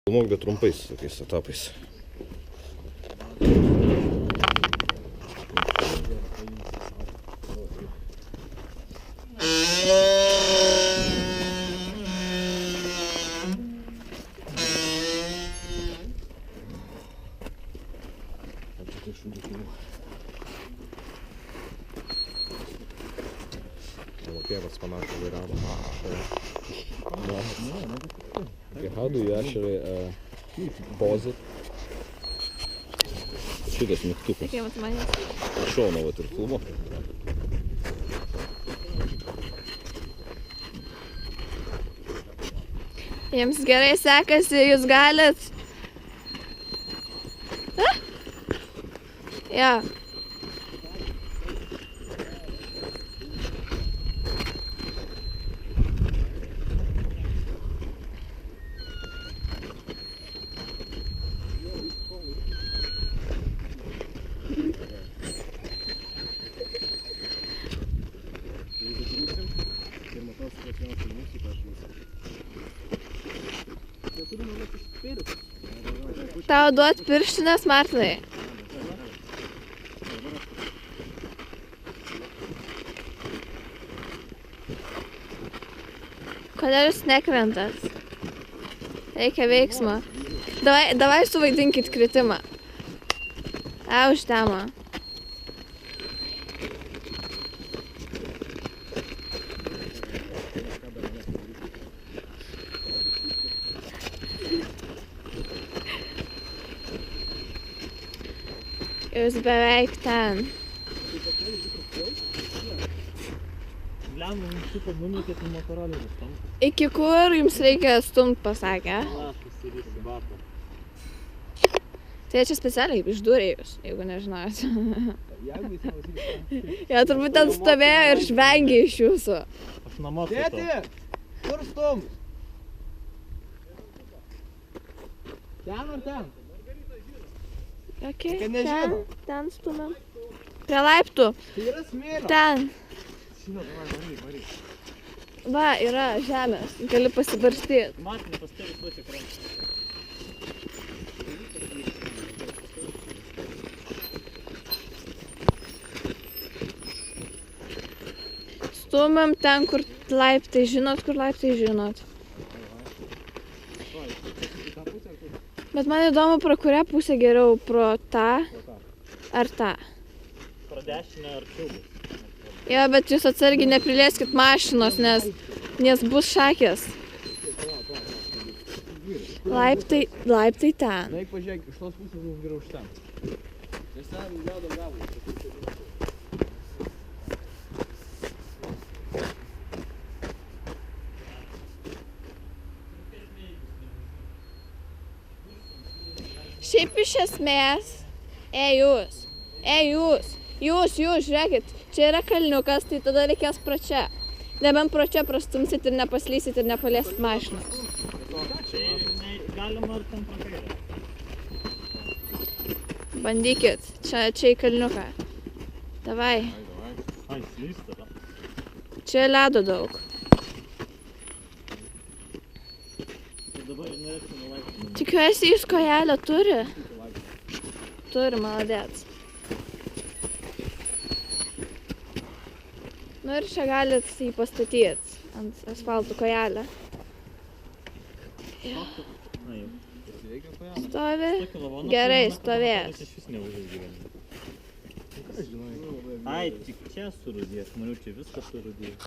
Filmuok, bet trumpais tokiais etapais. Mano tėvas panašų vairavo. Gehadų jašerai pozit. Šitas mygtukas. Šono vat ir filmo. Jiems gerai sekasi, jūs galit. Jo. Tau duot pirštinės, Martinai. Kodėl jūs nekrentat? Reikia veiksmo. Davai suvaidinkit kritimą. Užtemo. Jūs beveik ten. Iki kur jums reikia stumt, pasakė? Tai čia specialiai išdūrė jūs, jeigu nežinojot. Jie turbūt ten stovėjo ir žvengė iš jūsų. Tėti, kur stumt? Ten ar ten? Okay, ten stumėm. Prie laiptų. Tai yra smėlio. Ten. Va, yra žemės. Gali pasibarstyti. Martinai, pastavi visą krantą. Stumėm ten, kur laiptai. Žinot, kur laiptai žinot. Bet man įdomu, pro kurią pusę geriau, pro tą ar tą. Pro dešinę ar čiūbus. Jo, bet jūs atsargiai neprilieskit mašinos, nes bus šakės. Laiptai ten. Eik pažiūrėk, iš tos pusės bus geriau iš ten. Nes ten ledo gabalas. Šiaip iš esmės, jūs, žiūrėkit, čia yra kalniukas, tai tada reikės pro čia. Nebent pro čia prastumsit ir nepaslysit ir nepaliesit mašinos. Galima ar ten pro kairę. Bandykit, čia į kalniuką. Davai. Ai, slysta. Čia ledo daug. Tikiuosi, jūs kojelę turi? Turi, maladėts. Nu ir čia galit jį pastatyti ant asfalto kojelę. Stovi? Gerai, stovės. Ai, tik čia surūdės, maniau, čia viskas surūdės.